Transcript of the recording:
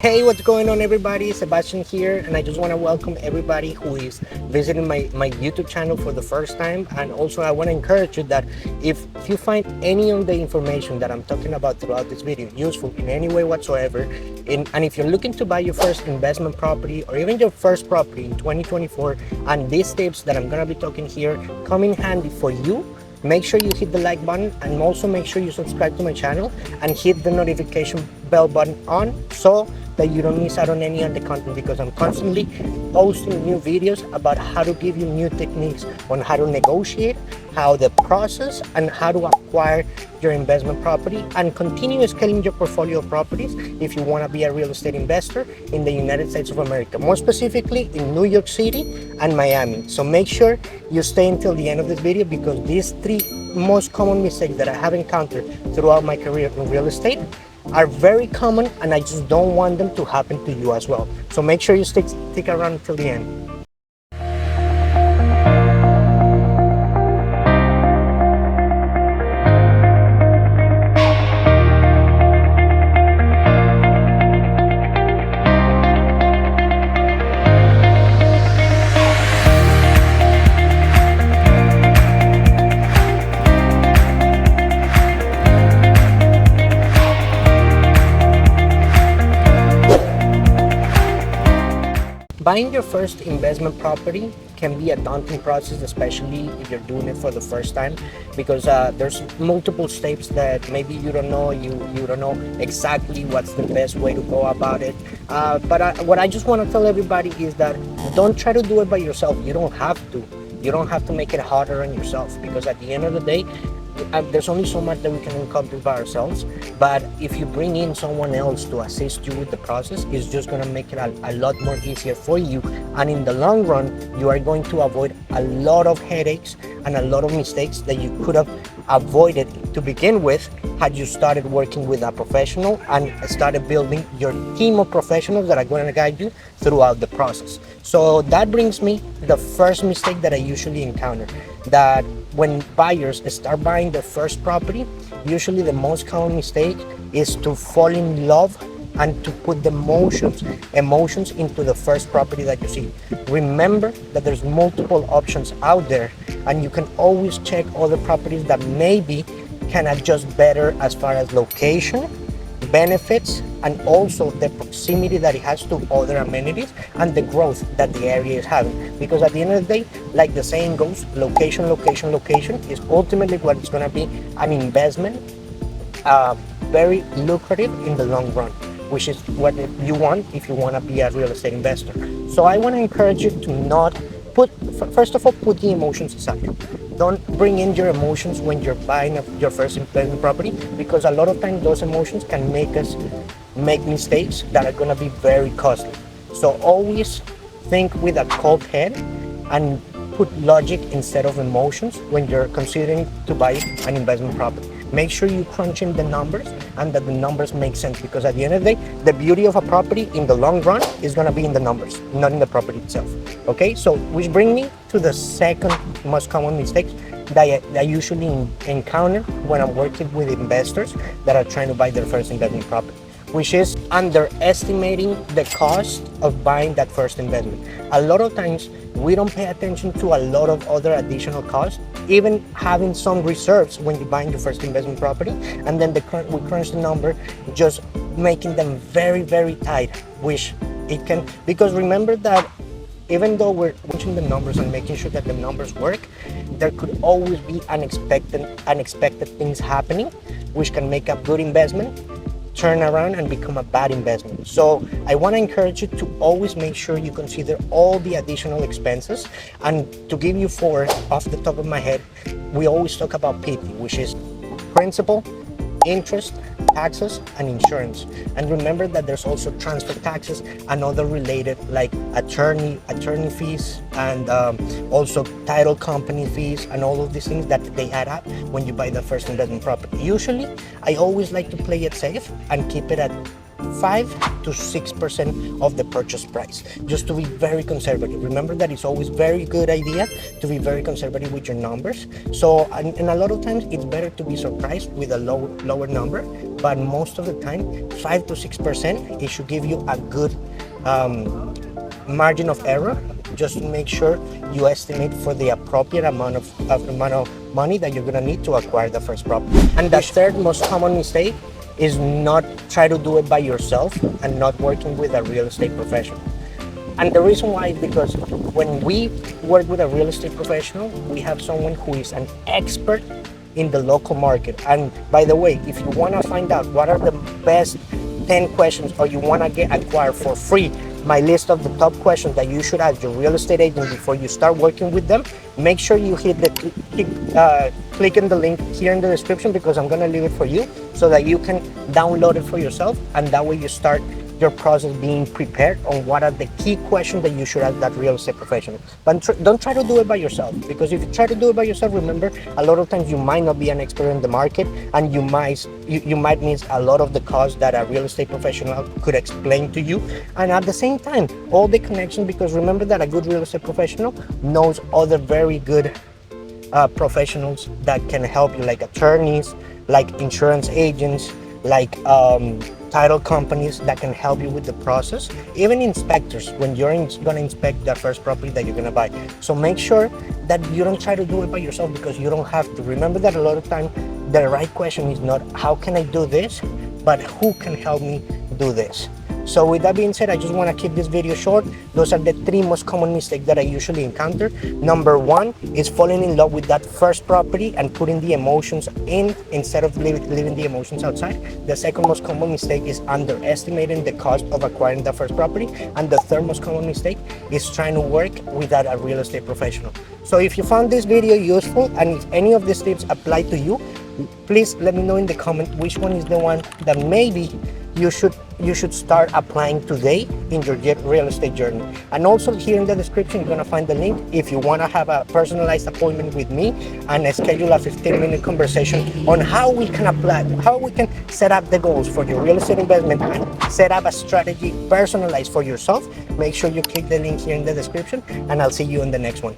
Hey, what's going on, everybody? Sebastian here, and I just want to welcome everybody who is visiting my YouTube channel for the first time. And also, I want to encourage you that if you find any of the information that I'm talking about throughout this video useful in any way whatsoever, and if you're looking to buy your first investment property or even your first property in 2024, and these tips that I'm going to be talking here come in handy for you, make sure you hit the like button and also make sure you subscribe to my channel and hit the notification bell button on so that you don't miss out on any of the content, because I'm constantly posting new videos about how to give you new techniques on how to negotiate, how the process, and how to acquire your investment property and continue scaling your portfolio of properties if you want to be a real estate investor in the United States of America, more specifically in New York City and Miami. So make sure you stay until the end of this video, because these three most common mistakes that I have encountered throughout my career in real estate are very common, and I just don't want them to happen to you as well. So make sure you stick around until the end. Buying your first investment property can be a daunting process, especially if you're doing it for the first time, because there's multiple steps that maybe you don't know. You don't know exactly what's the best way to go about it. What I just want to tell everybody is that don't try to do it by yourself. You don't have to. You don't have to make it harder on yourself, because at the end of the day, there's only so much that we can accomplish by ourselves. But if you bring in someone else to assist you with the process, it's just going to make it a lot more easier for you, and in the long run you are going to avoid a lot of headaches and a lot of mistakes that you could have avoided to begin with had you started working with a professional and started building your team of professionals that are going to guide you throughout the process. So that brings me to the first mistake that I usually encounter, that when buyers start buying their first property, usually the most common mistake is to fall in love and to put the emotions into the first property that you see. Remember that there's multiple options out there, and you can always check other properties that maybe can adjust better as far as location, benefits, and also the proximity that it has to other amenities and the growth that the area is having. Because at the end of the day, like the saying goes, location is ultimately what is going to be an investment, very lucrative in the long run, which is what you want if you want to be a real estate investor. So I want to encourage you to not first of all, put the emotions aside. Don't bring in your emotions when you're buying your first investment property, because a lot of times those emotions can make us make mistakes that are going to be very costly. So always think with a cold head and put logic instead of emotions when you're considering to buy an investment property. Make sure you crunch in the numbers and that the numbers make sense, because at the end of the day, the beauty of a property in the long run is going to be in the numbers, not in the property itself. Okay, so which brings me to the second most common mistake that I usually encounter when I'm working with investors that are trying to buy their first investment property, which is underestimating the cost of buying that first investment. A lot of times we don't pay attention to a lot of other additional costs, even having some reserves when you're buying your first investment property, and then we crunch the number, just making them very, very tight, which it can, because remember that even though we're crunching the numbers and making sure that the numbers work, there could always be unexpected things happening, which can make a good investment turn around and become a bad investment. So I want to encourage you to always make sure you consider all the additional expenses. And to give you four off the top of my head, we always talk about PT, which is principal, interest, taxes, and insurance. And remember that there's also transfer taxes and other related, like attorney fees, and also title company fees, and all of these things that they add up when you buy the first investment property. Usually I always like to play it safe and keep it at 5 to 6% of the purchase price, just to be very conservative. Remember that it's always very good idea to be very conservative with your numbers. So, and a lot of times it's better to be surprised with a lower number but most of the time, 5 to 6%, it should give you a good margin of error, just to make sure you estimate for the appropriate amount of money that you're gonna need to acquire the first property. And the third most common mistake is not try to do it by yourself and not working with a real estate professional. And the reason why is because when we work with a real estate professional, we have someone who is an expert in the local market. And by the way, if you want to find out what are the best 10 questions, or you want to get acquired for free my list of the top questions that you should ask your real estate agent before you start working with them, make sure you click on the link here in the description, because I'm going to leave it for you so that you can download it for yourself, and that way you start your process being prepared on what are the key questions that you should ask that real estate professional. But don't try to do it by yourself, because if you try to do it by yourself, remember, a lot of times you might not be an expert in the market, and you might miss a lot of the costs that a real estate professional could explain to you. And at the same time, all the connections, because remember that a good real estate professional knows other very good professionals that can help you, like attorneys, like insurance agents, like title companies that can help you with the process, even inspectors when you're going to inspect the first property that you're going to buy. So make sure that you don't try to do it by yourself, because you don't have to. Remember that a lot of time the right question is not how can I do this, but who can help me do this. So with that being said, I just want to keep this video short. Those are the 3 most common mistakes that I usually encounter. Number 1 is falling in love with that first property and putting the emotions in instead of leaving the emotions outside. The second most common mistake is underestimating the cost of acquiring the first property. And the third most common mistake is trying to work without a real estate professional. So if you found this video useful, and if any of these tips apply to you, please let me know in the comment which one is the one that maybe you should start applying today in your real estate journey. And also here in the description, you're going to find the link if you want to have a personalized appointment with me and schedule a 15-minute conversation on how we can apply, how we can set up the goals for your real estate investment and set up a strategy personalized for yourself. Make sure you click the link here in the description, and I'll see you in the next one.